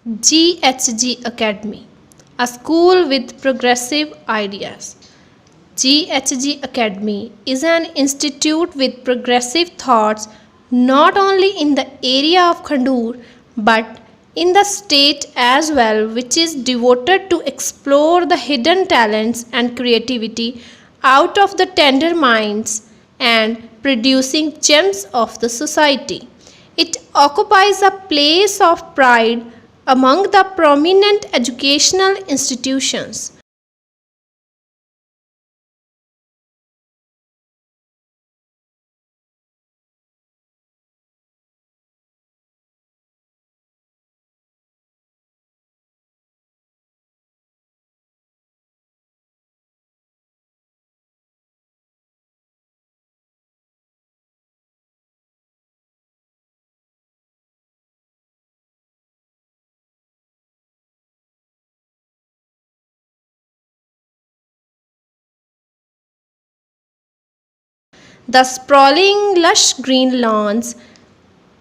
Ghg Academy, a school with progressive ideas. Ghg Academy is an institute with progressive thoughts not only in the area of Khandoor but in the state as well, which is devoted to explore the hidden talents and creativity out of the tender minds and producing gems of the society. It occupies a place of pride among the prominent educational institutions. The sprawling, lush green lawns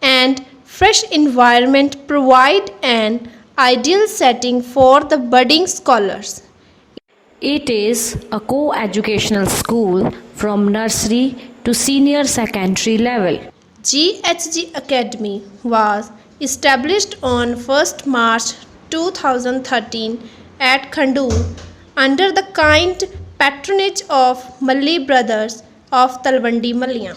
and fresh environment provide an ideal setting for the budding scholars. It is a co-educational school from nursery to senior secondary level. Ghg Academy was established on 1st March 2013 at Khandoor under the kind patronage of Malli brothers of Talwandi Malliyan.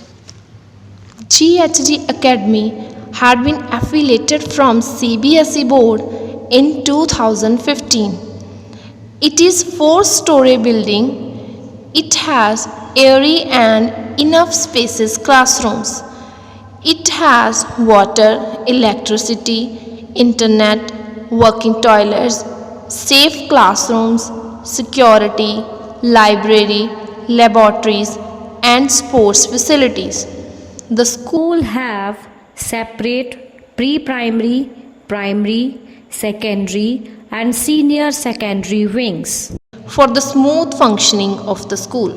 Ghg Academy had been affiliated from CBSE board in 2015. It is four-story building. It has airy and enough spacious classrooms. It has water, electricity, internet, working toilets, safe classrooms, security, library, laboratories, and sports facilities. The School have separate pre-primary, primary, secondary and senior secondary wings. for the smooth functioning of the school.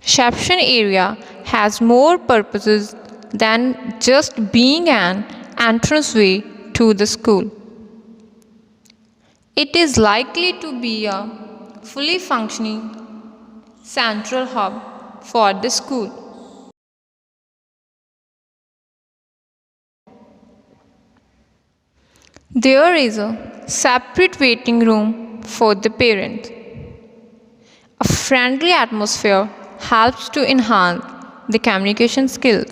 Reception area has more purposes than just being an entranceway to the school. It is likely to be a fully functioning central hub for the school. There is a separate waiting room for the parents. A friendly atmosphere helps to enhance the communication skill.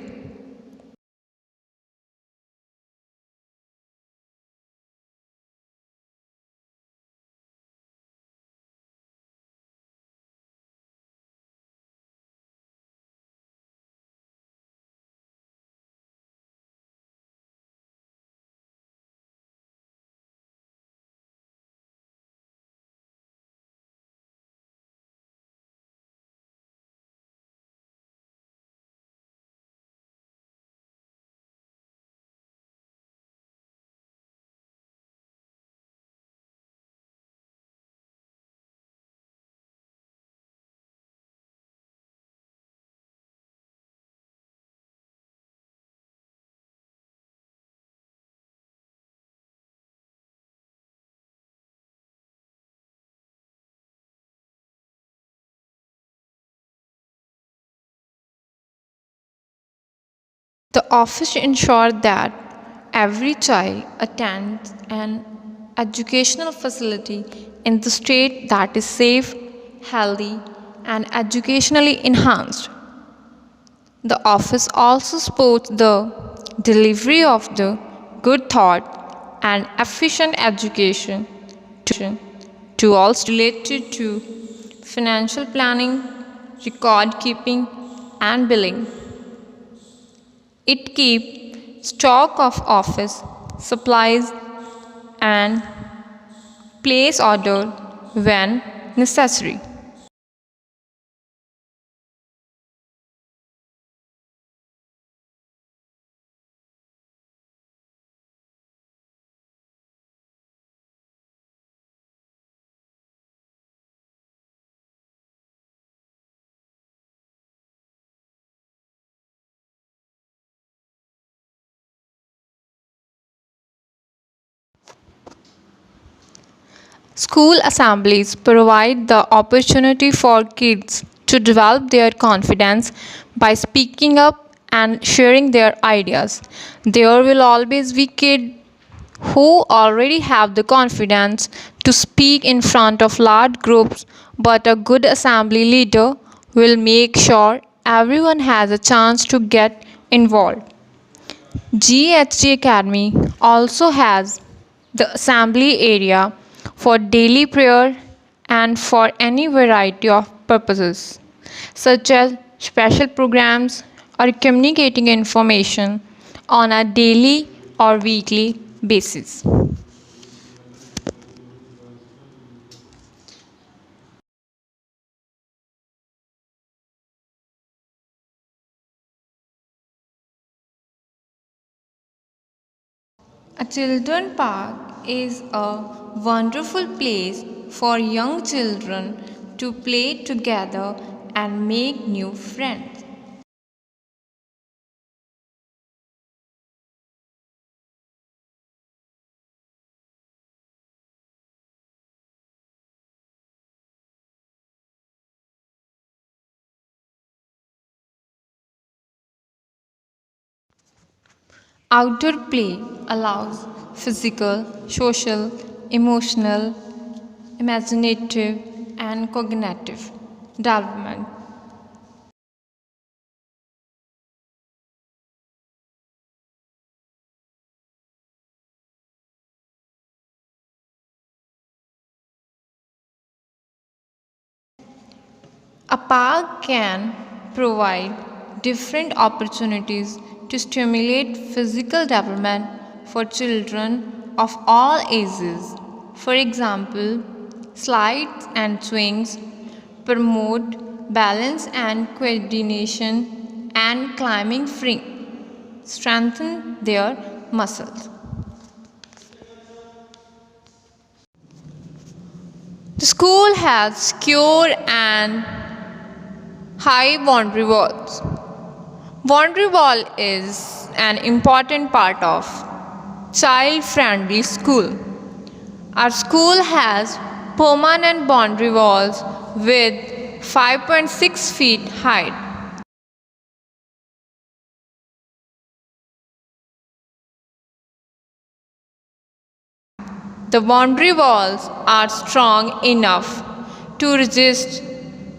The office ensures that every child attends an educational facility in the state that is safe, healthy, and educationally enhanced. The office also supports the delivery of the good thought and efficient education to all related to financial planning, record keeping, and billing. It keeps stock of office supplies and place order when necessary. School assemblies provide the opportunity for kids to develop their confidence by speaking up and sharing their ideas. There will always be kids who already have the confidence to speak in front of large groups, but a good assembly leader will make sure everyone has a chance to get involved. Ghg Academy also has the assembly area for daily prayer and for any variety of purposes, such as special programs or communicating information on a daily or weekly basis. A children park is a wonderful place for young children to play together and make new friends. Outdoor play allows physical, social, emotional, imaginative, and cognitive development. A park can provide different opportunities to stimulate physical development for children of all ages. For example, slides and swings promote balance and coordination, and climbing free strengthen their muscles. The school has secure and high boundary walls. Boundary wall is an important part of child-friendly school. Our school has permanent boundary walls with 5.6 feet height. The boundary walls are strong enough to resist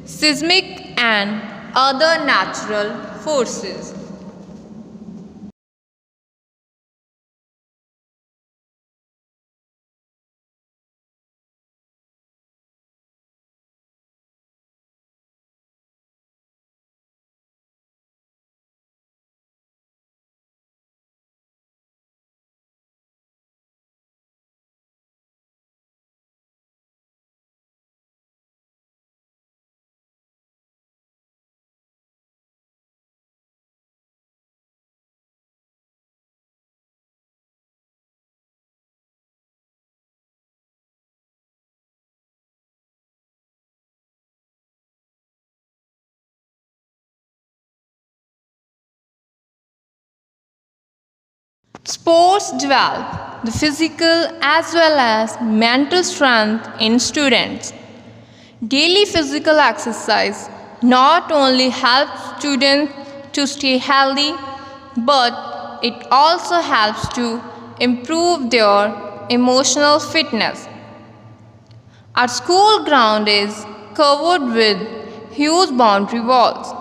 seismic and other natural forces. Sports develop the physical as well as mental strength in students. Daily physical exercise not only helps students to stay healthy, but it also helps to improve their emotional fitness. Our school ground is covered with huge boundary walls.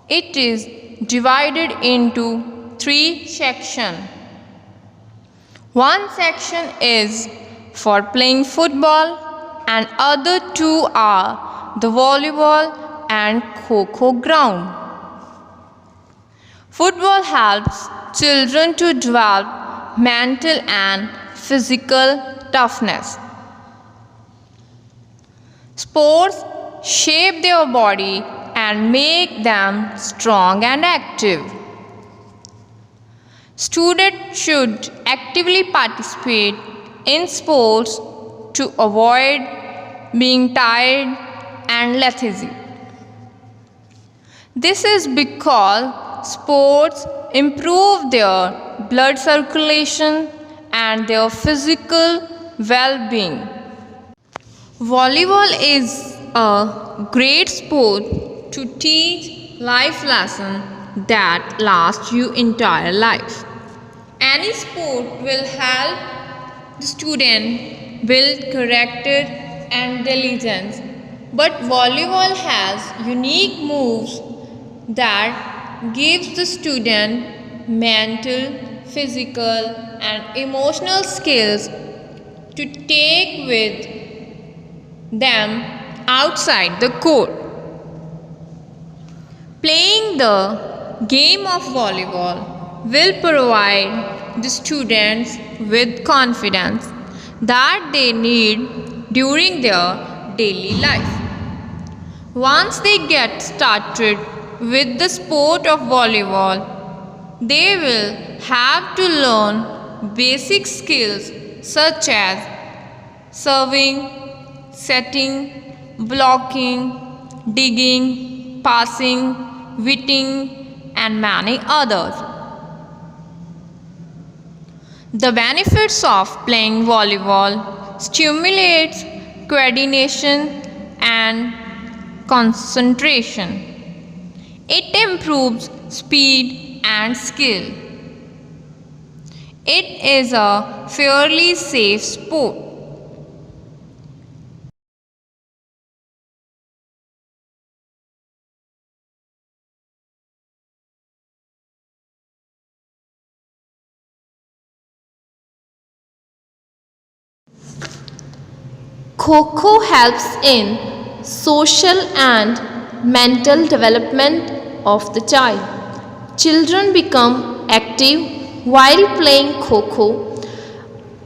It is divided into three sections. One section is for playing football and other two are the volleyball and kho ground. Football helps children to develop mental and physical toughness. Sports shape their body and make them strong and active. Students should actively participate in sports to avoid being tired and lethargy. This is because sports improve their blood circulation and their physical well being. Volleyball is a great sport to teach life lessons that last your entire life. Any sport will help the student build character and diligence, but volleyball has unique moves that gives the student mental, physical and emotional skills to take with them outside the court. Playing the game of volleyball will provide the students with confidence that they need during their daily life. Once they get started with the sport of volleyball, they will have to learn basic skills such as serving, setting, blocking, digging, passing, hitting, and many others. The benefits of playing volleyball stimulates coordination and concentration. It improves speed and skill. It is a fairly safe sport. Kho helps in social and mental development of the child. Children become active while playing Kho.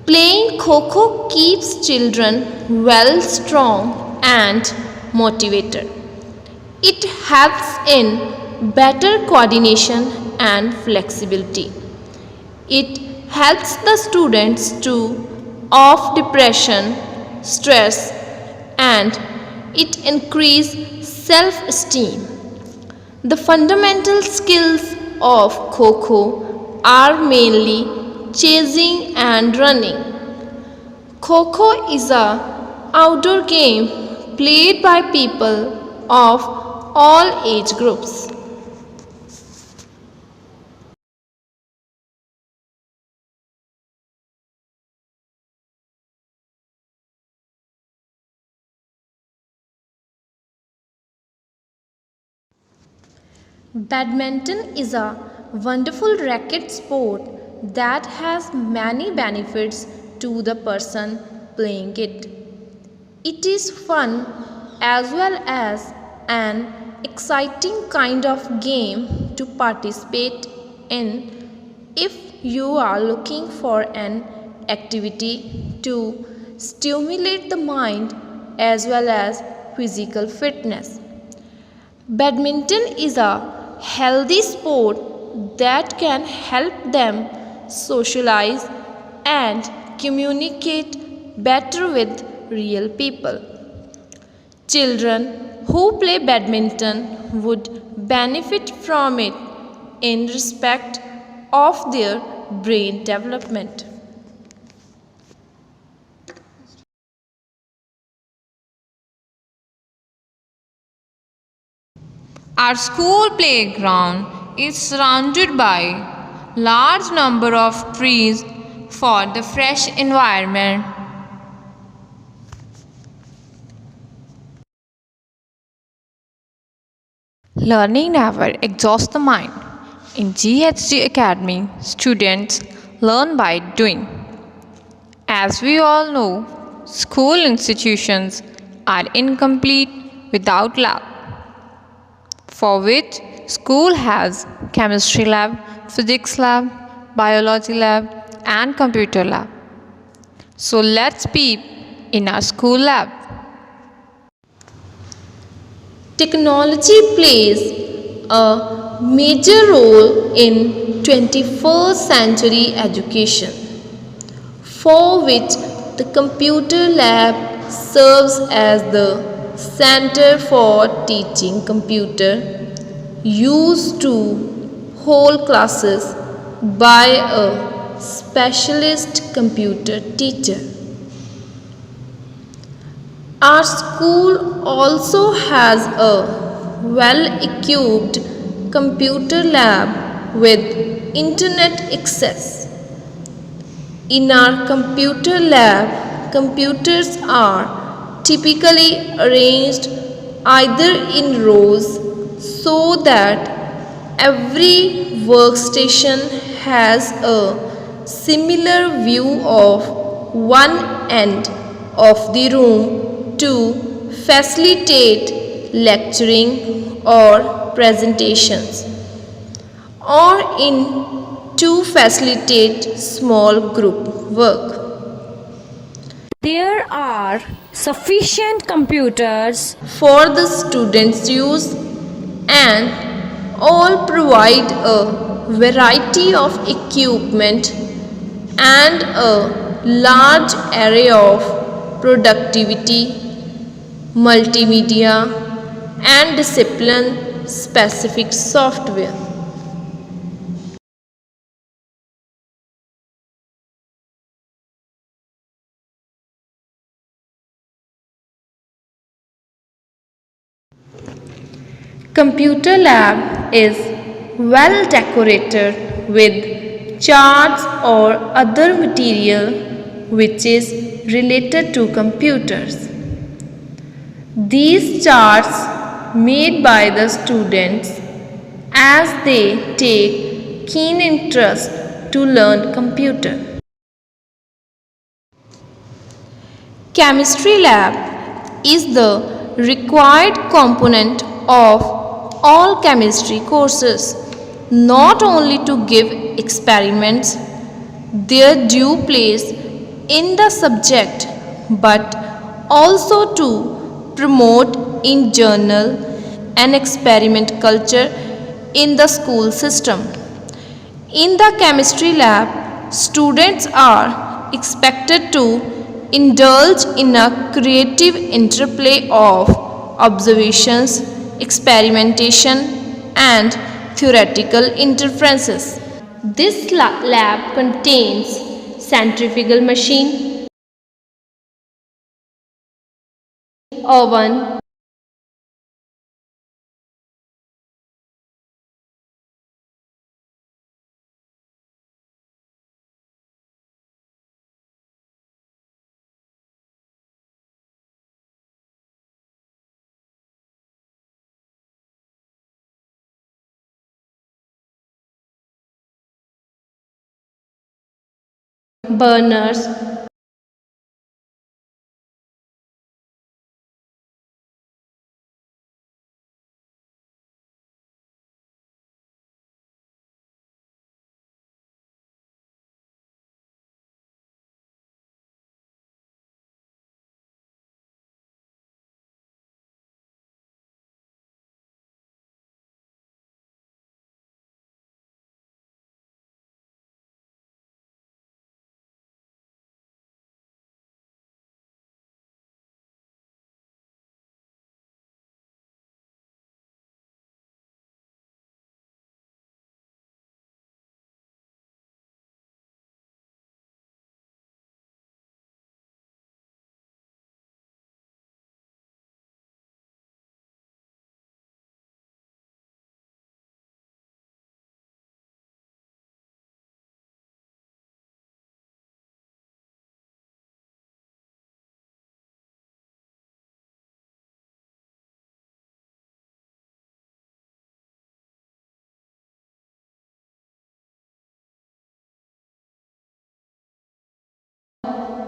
Playing Kho keeps children well, strong and motivated. It helps in better coordination and flexibility. It helps the students to off depression, stress and it increases self-esteem. The fundamental skills of Kho are mainly chasing and running. Kho is a outdoor game played by people of all age groups. Badminton is a wonderful racket sport that has many benefits to the person playing it. It is fun as well as an exciting kind of game to participate in if you are looking for an activity to stimulate the mind as well as physical fitness. Badminton is a healthy sport that can help them socialize and communicate better with real people. Children who play badminton would benefit from it in respect of their brain development. Our school playground is surrounded by large number of trees for the fresh environment. Learning never exhausts the mind. In Ghg Academy, students learn by doing. As we all know, school institutions are incomplete without lab, for which school has chemistry lab, physics lab, biology lab and computer lab. So let's peep in our school lab. Technology plays a major role in 21st century education, for which the computer lab serves as the Center for Teaching Computer, used to hold classes by a specialist computer teacher. Our school also has a well equipped computer lab with internet access. In our computer lab, computers are typically arranged either in rows so that every workstation has a similar view of one end of the room to facilitate lecturing or presentations, or in to facilitate small group work. There are sufficient computers For the students' use, and all provide a variety of equipment and a large array of productivity, multimedia, and discipline specific software. Computer lab is well decorated with charts or other material which is related to computers. These charts made by the students as they take keen interest to learn computer. Chemistry lab is the required component of all chemistry courses, not only to give experiments their due place in the subject, but also to promote in journal and experiment culture in the school system. In the chemistry lab, students are expected to indulge in a creative interplay of observations, experimentation, and theoretical interferences. This lab contains centrifugal machine, oven, burners,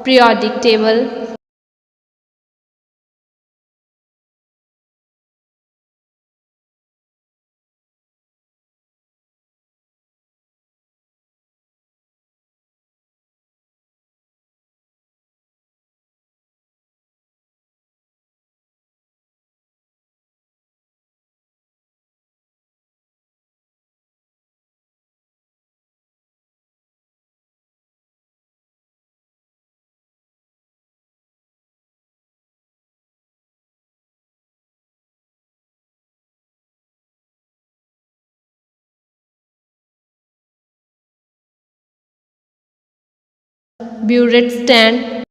periodic table, burette stand,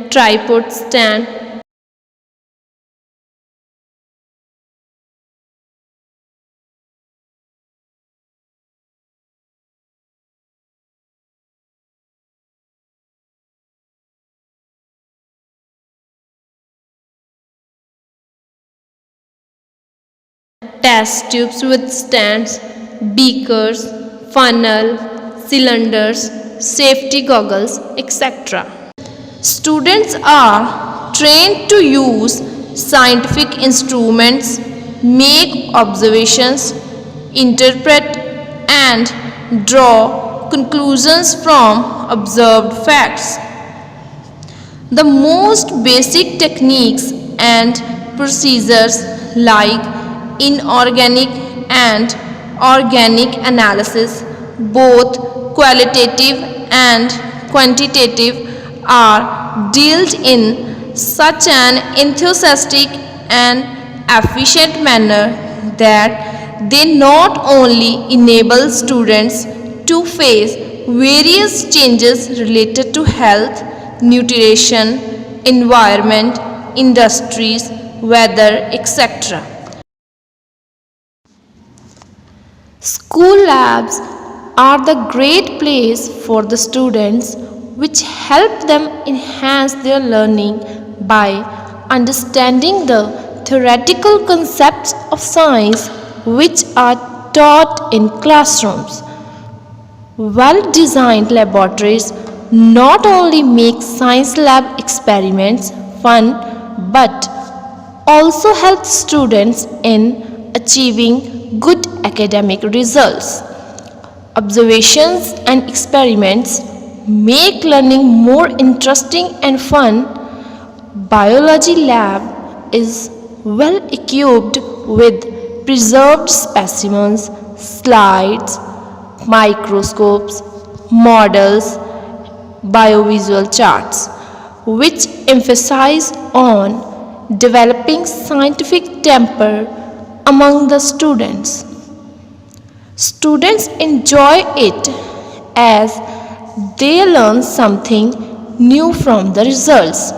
tripod stand, test tubes with stands, beakers, funnel, cylinders, safety goggles, etc. Students are trained to use scientific instruments, make observations, interpret and draw conclusions from observed facts. The most basic techniques and procedures like inorganic and organic analysis, both qualitative and quantitative, are dealt in such an enthusiastic and efficient manner that they not only enable students to face various changes related to health, nutrition, environment, industries, weather, etc. School labs are the great place for the students which help them enhance their learning by understanding the theoretical concepts of science which are taught in classrooms. Well designed laboratories not only make science lab experiments fun but also help students in achieving good academic results. Observations and experiments make learning more interesting and fun. Biology lab is well equipped with preserved specimens, slides, microscopes, models, biovisual charts, which emphasize on developing scientific temper among the students. Students enjoy it as they learn something new from the results.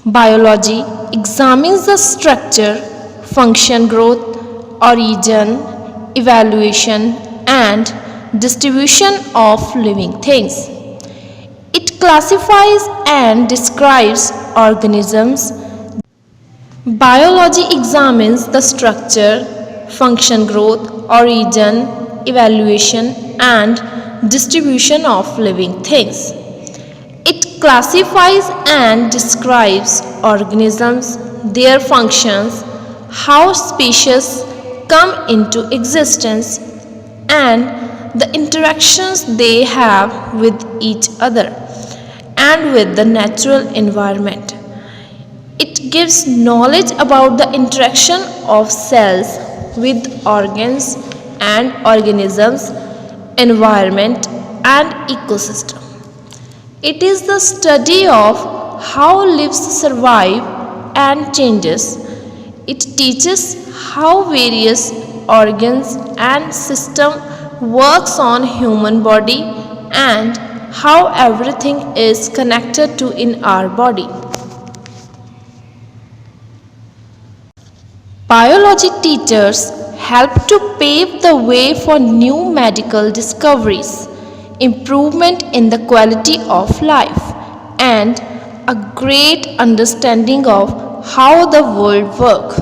Biology examines the structure, function, growth, origin, evaluation, and distribution of living things. It classifies and describes organisms. Biology examines the structure, function, growth, origin, evaluation, and distribution of living things. It classifies and describes organisms, their functions, how species come into existence, and the interactions they have with each other and with the natural environment. It gives knowledge about the interaction of cells with organs and organisms, environment, and ecosystem. It is the study of how lives survive and changes. It teaches how various organs and system works on human body and how everything is connected to in our body. Biology teachers help to pave the way for new medical discoveries, improvement in the quality of life, and a great understanding of how the world works.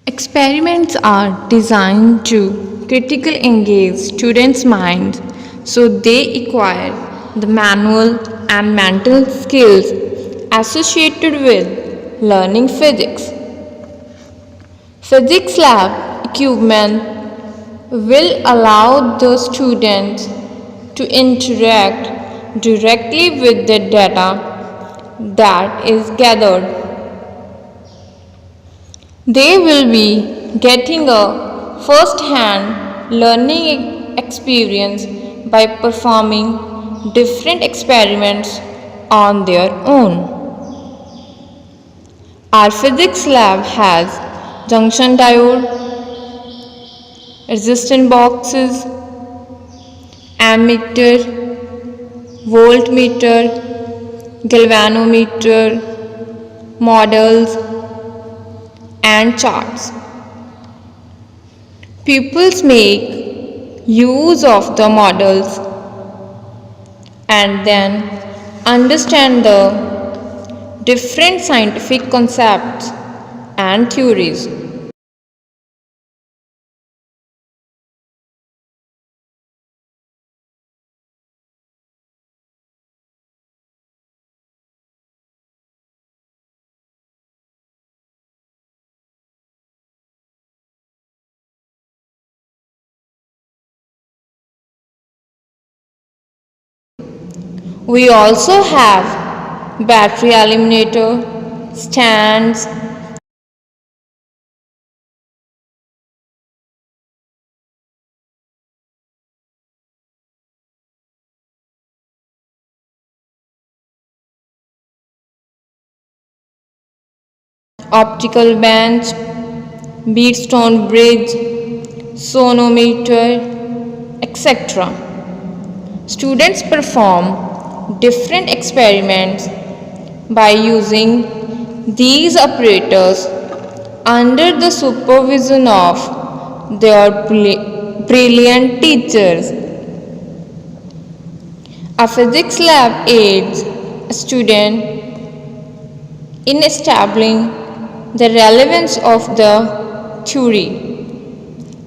Experiments are designed to critically engage students' minds so they acquire the manual and mental skills associated with learning physics. Physics lab equipment will allow the students to interact directly with the data that is gathered. They will be getting a first-hand learning experience by performing different experiments on their own. Our physics lab has junction diode, resistant boxes, ammeter, voltmeter, galvanometer, models, and charts. Pupils make use of the models and then understand the different scientific concepts and theories. We also have battery eliminator, stands, optical bench, beadstone bridge, sonometer, etc. Students perform different experiments by using these apparatus under the supervision of their brilliant teachers. A physics lab aids a student in establishing the relevance of the theory.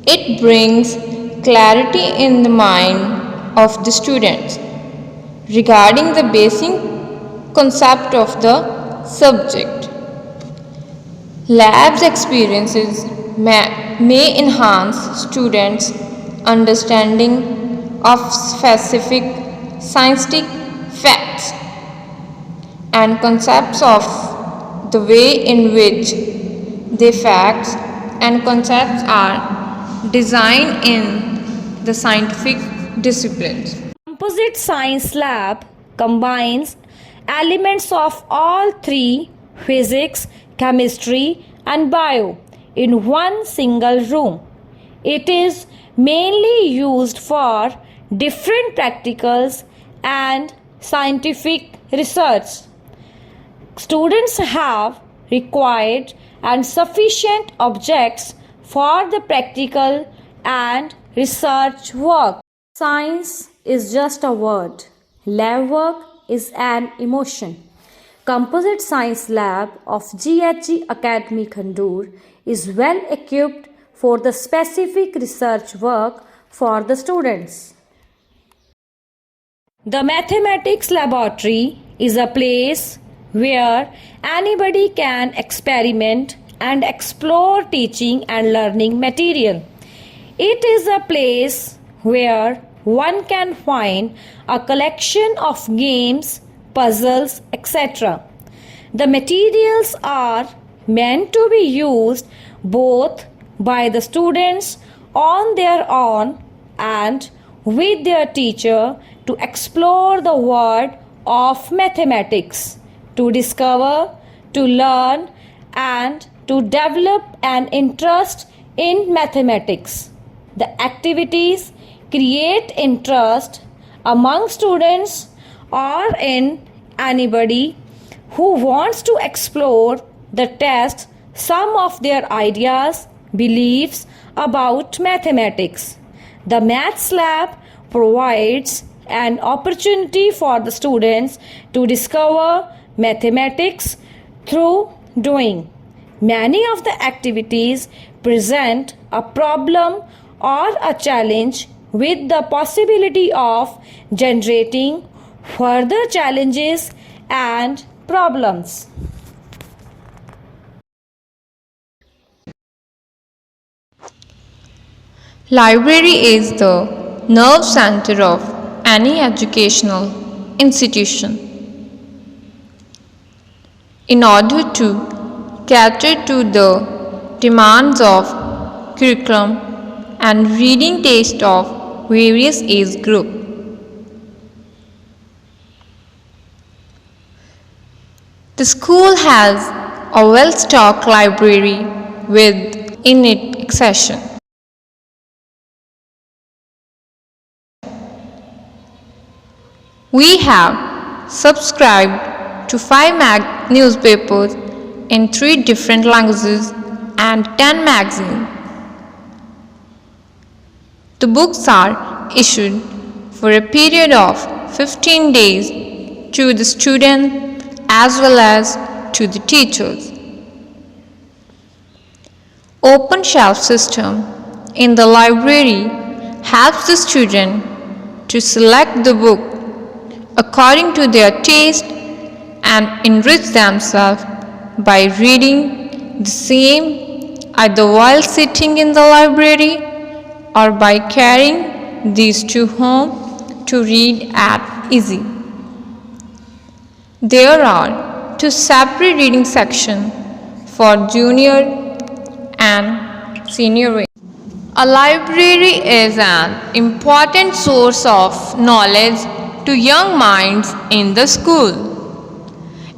It brings clarity in the mind of the students regarding the basic concept of the subject. Labs experiences may enhance students' understanding of specific scientific facts and concepts of the way in which the facts and concepts are designed in the scientific disciplines. Composite Science Lab combines elements of all three physics, chemistry, and bio in one single room. It is mainly used for different practicals and scientific research. students have required and sufficient objects for the practical and research work. Science is just a word. Lab work is an emotion. Composite Science Lab of Ghg Academy Khandoor is well equipped for the specific research work for the students. The Mathematics Laboratory is a place where anybody can experiment and explore teaching and learning material. It is a place where one can find a collection of games, puzzles, etc. The materials are meant to be used both by the students on their own and with their teacher to explore the world of mathematics, to discover, to learn, and to develop an interest in mathematics. The activities create interest among students or in anybody who wants to explore the test some of their ideas, beliefs about mathematics. The Maths Lab provides an opportunity for the students to discover mathematics through doing. Many of the activities present a problem or a challenge with the possibility of generating further challenges and problems. Library is the nerve center of any educational institution. In order to cater to the demands of curriculum and reading taste of various age groups, the school has a well-stocked library with in-it accession. We have subscribed to 5 newspapers in 3 different languages and 10 magazines. The books are issued for a period of 15 days to the student as well as to the teachers. Open shelf system in the library helps the student to select the book according to their taste and enrich themselves by reading the same either while sitting in the library or by carrying these to home to read at ease. There are 2 separate reading sections for junior and senior. A library is an important source of knowledge to young minds in the school.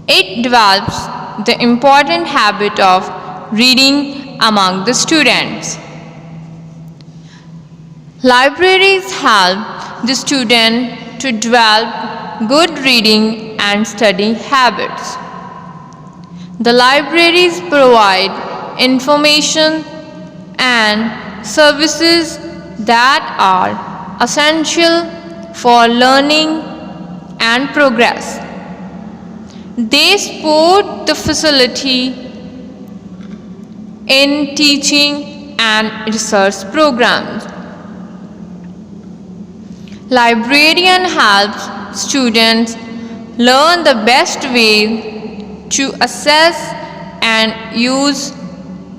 It develops the important habit of reading among the students. Libraries help the student to develop good reading and study habits. The libraries provide information and services that are essential for learning and progress. They support the facility in teaching and research programs. Librarian helps students learn the best way to assess and use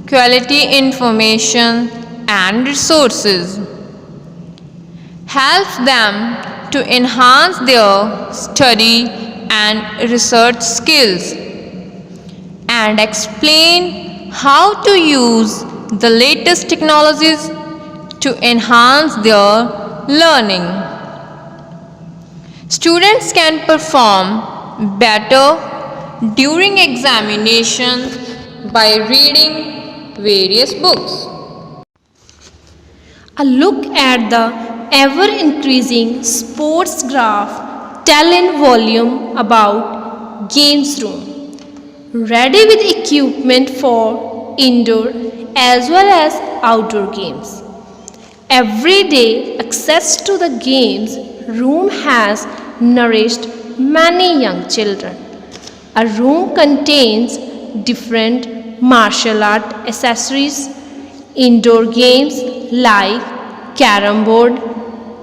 quality information and resources. Helps them to enhance their study and research skills and explain how to use the latest technologies to enhance their learning. Students can perform better during examination by reading various books. A look at the ever-increasing sports graph tell in volume about games room. ready with equipment for indoor as well as outdoor games. Every day, access to the games room has nourished many young children. A room contains different martial art accessories, indoor games like carom board,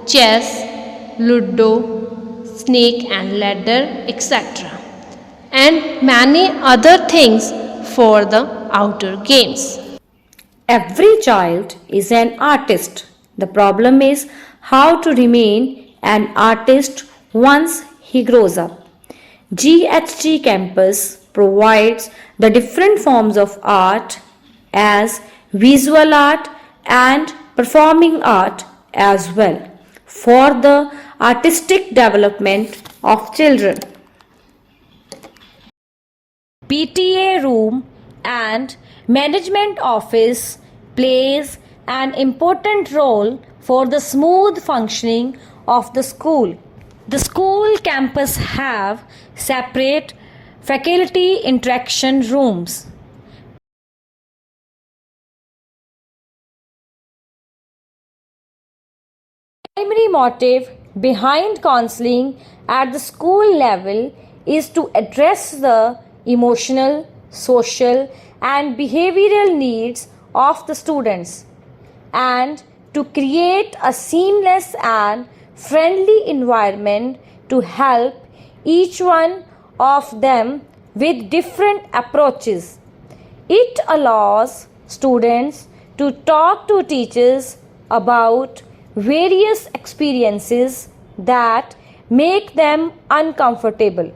chess, ludo, snake and ladder, etc., and many other things for the outdoor games. Every child is an artist. The problem is how to remain an artist once he grows up. GHG campus provides the different forms of art as visual art and performing art as well for the artistic development of children. PTA room and management office plays an important role for the smooth functioning of the school. The school campus have separate faculty interaction rooms. Primary motive behind counseling at the school level is to address the emotional, social, and behavioral needs of the students and to create a seamless and friendly environment to help each one of them with different approaches. It allows students to talk to teachers about various experiences that make them uncomfortable.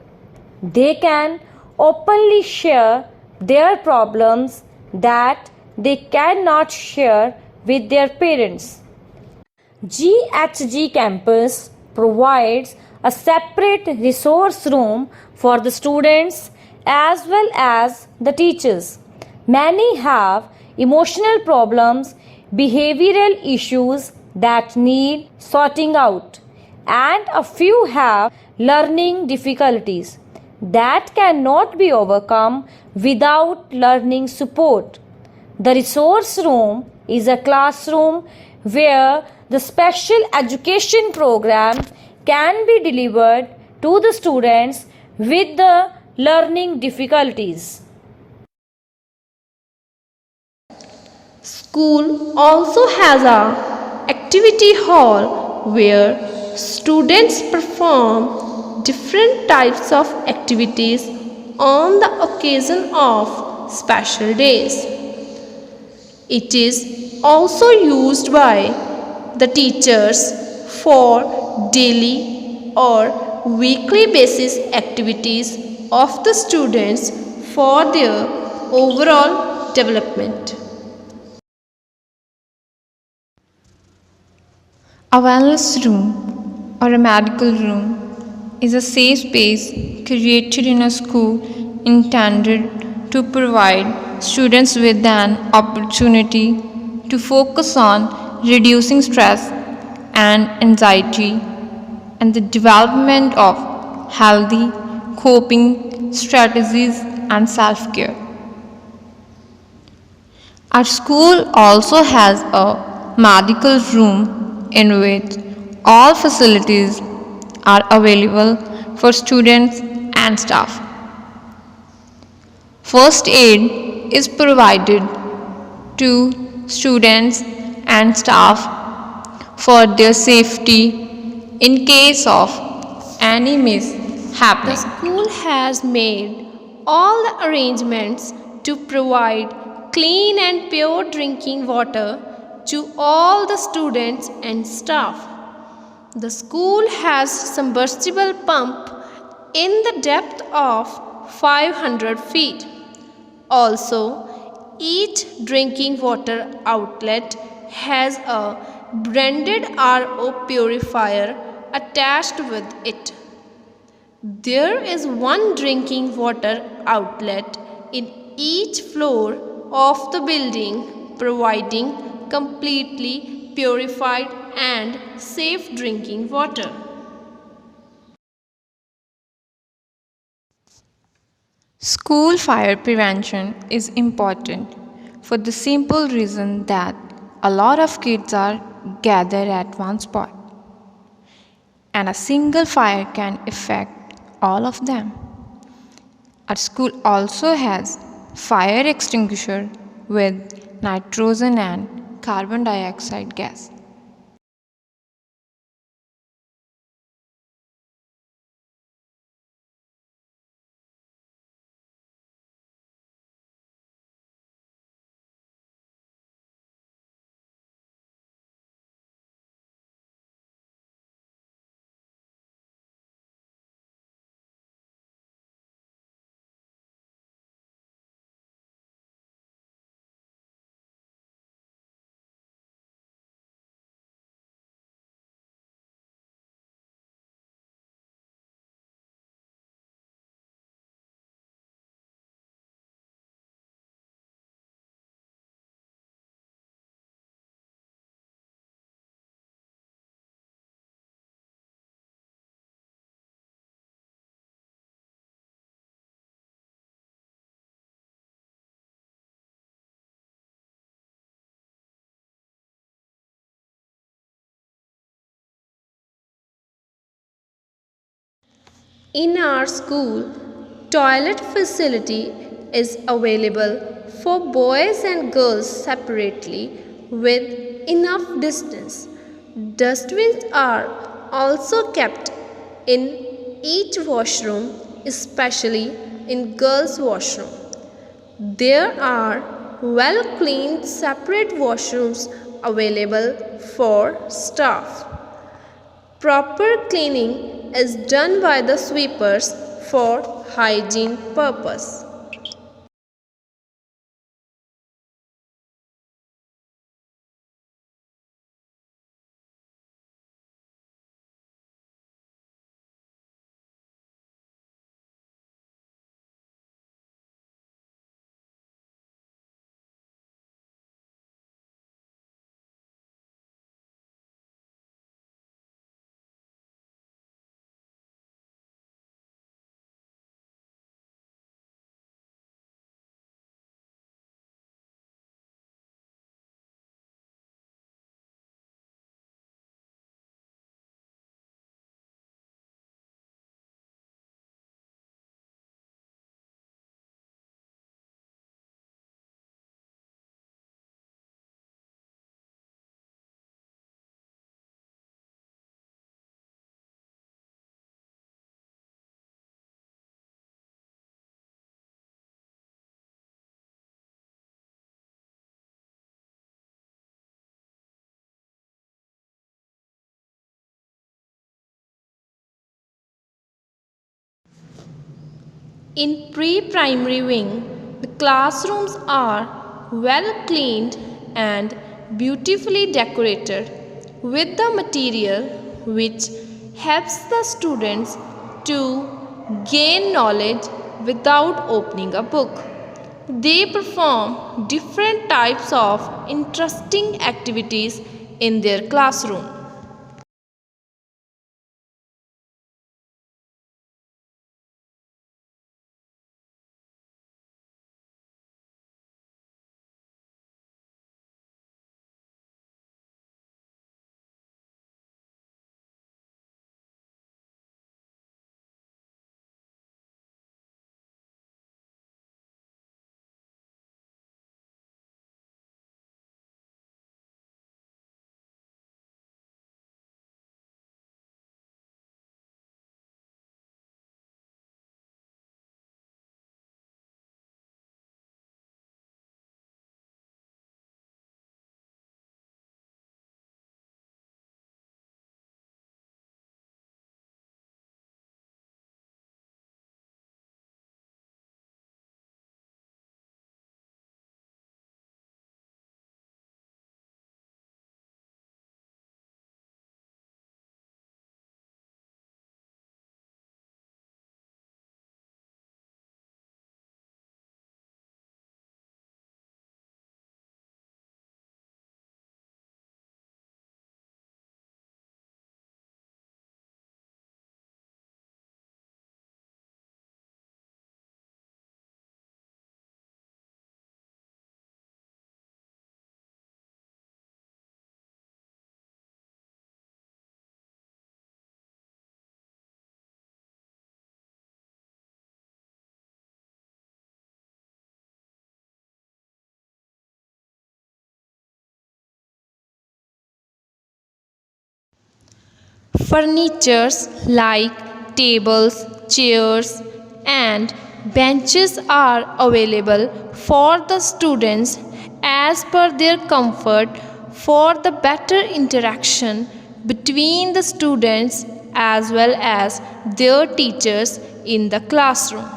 They can openly share their problems that they cannot share with their parents. GHG campus provides a separate resource room for the students as well as the teachers. Many have emotional problems, behavioral issues that need sorting out, and a few have learning difficulties that cannot be overcome without learning support. The resource room is a classroom where the special education program can be delivered to the students with the learning difficulties. School also has a activity hall where students perform different types of activities on the occasion of special days. It is also used by the teachers for daily or weekly basis activities of the students for their overall development. A wellness room or a medical room is a safe space created in a school intended to provide students with an opportunity to focus on reducing stress and anxiety and the development of healthy coping strategies and self care. Our school also has a medical room in which all facilities are available for students and staff. First aid is provided to students and staff for their safety in case of any The mishappening. school has made all the arrangements to provide clean and pure drinking water to all the students and staff. The school has submersible pump in the depth of 500 feet. Also, each drinking water outlet has a branded RO purifier attached with it. There is one drinking water outlet in each floor of the building, providing completely purified and safe drinking water. School fire prevention is important for the simple reason that a lot of kids are gathered at one spot and a single fire can affect all of them. Our school also has fire extinguisher with nitrogen and carbon dioxide gas. In our school, toilet facility is available for boys and girls separately with enough distance. Dustbins are also kept in each washroom, especially in girls' washroom. There are well cleaned separate washrooms available for staff. Proper cleaning is done by the sweepers for hygiene purpose. In pre-primary wing, the classrooms are well cleaned and beautifully decorated with the material which helps the students to gain knowledge without opening a book. They perform different types of interesting activities in their classroom. Furnitures like tables, chairs, and benches are available for the students as per their comfort for the better interaction between the students as well as their teachers in the classroom.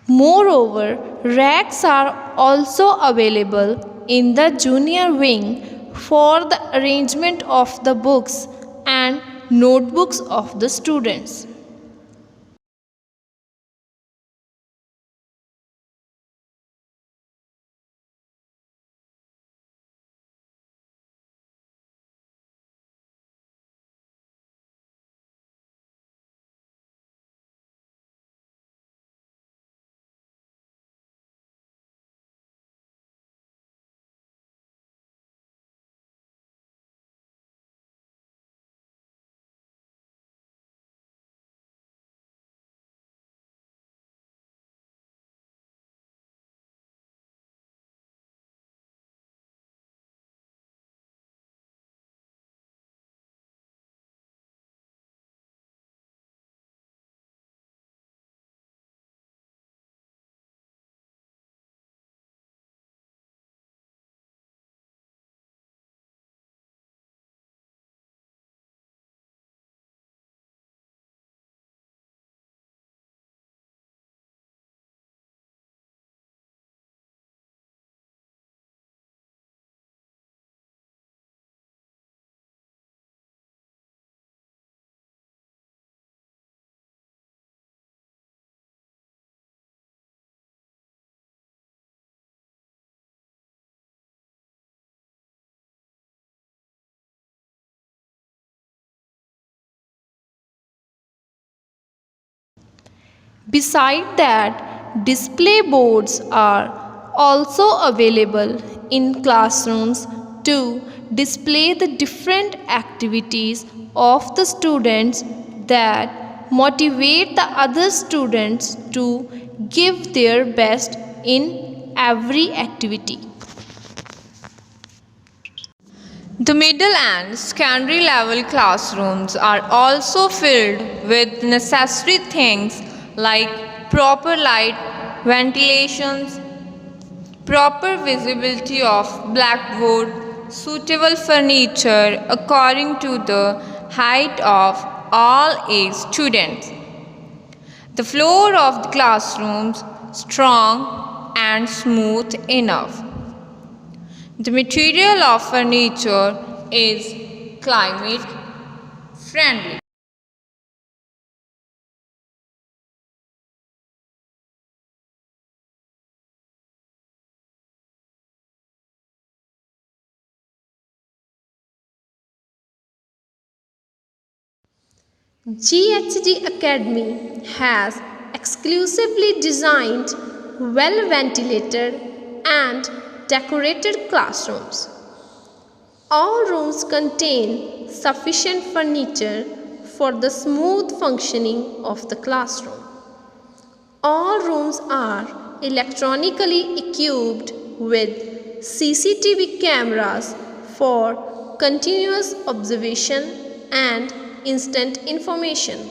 Moreover, racks are also available in the junior wing for the arrangement of the books and notebooks of the students. Beside that, display boards are also available in classrooms to display the different activities of the students that motivate the other students to give their best in every activity. The middle and secondary level classrooms are also filled with necessary things like proper light, ventilations, proper visibility of blackboard, suitable furniture according to the height of all age students. The floor of the classrooms strong and smooth enough. The material of furniture is climate friendly. Ghg Academy has exclusively designed, well ventilated, and decorated classrooms. All rooms contain sufficient furniture for the smooth functioning of the classroom. All rooms are electronically equipped with CCTV cameras for continuous observation and instant information.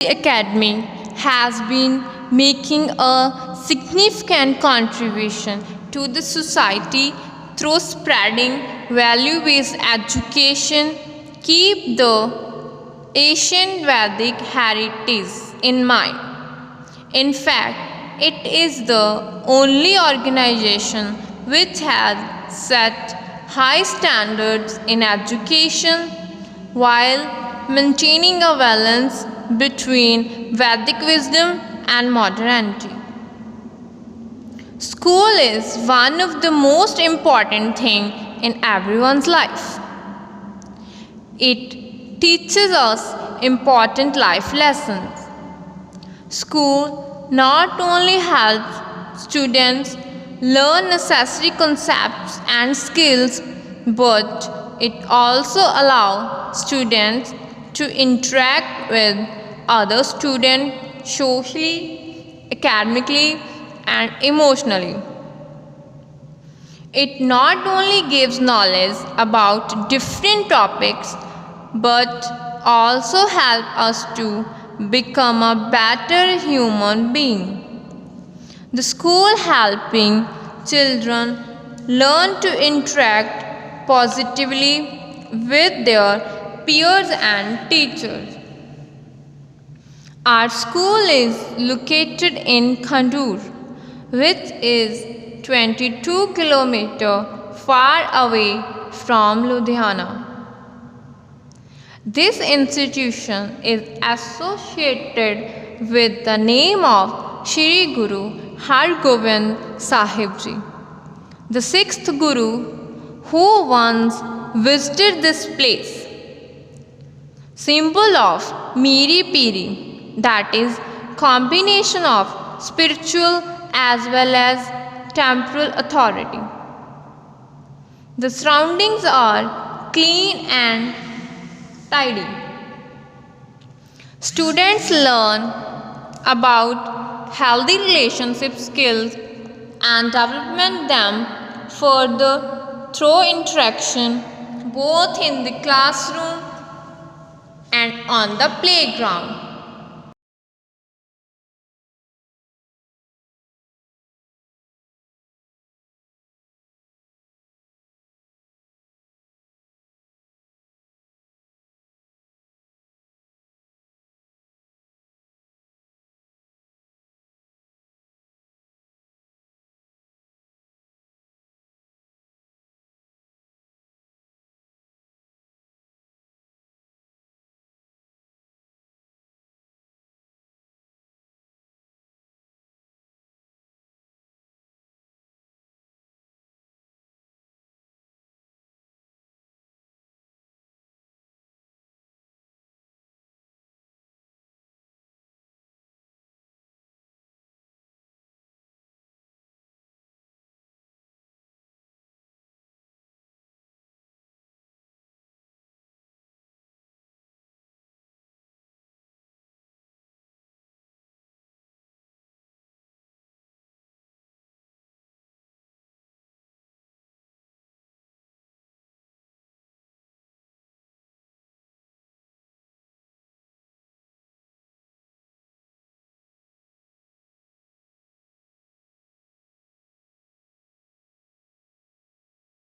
Academy has been making a significant contribution to the society through spreading value-based education, keep the ancient Vedic heritage in mind. In fact, it is the only organization which has set high standards in education while maintaining a balance between Vedic wisdom and modernity. School is one of the most important things in everyone's life. It teaches us important life lessons. School not only helps students learn necessary concepts and skills, but it also allows students to interact with other students socially, academically, and emotionally. It not only gives knowledge about different topics but also help us to become a better human being. The school helping children learn to interact positively with their peers and teachers. Our school is located in Khandoor, which is 22 km far away from Ludhiana. This institution is associated with the name of Shri Guru Har Gobind Sahib Ji, the sixth Guru who once visited this place, symbol of Miri Piri, that is combination of spiritual as well as temporal authority. The surroundings are clean and tidy. Students learn about healthy relationship skills and develop them further through interaction both in the classroom and on the playground.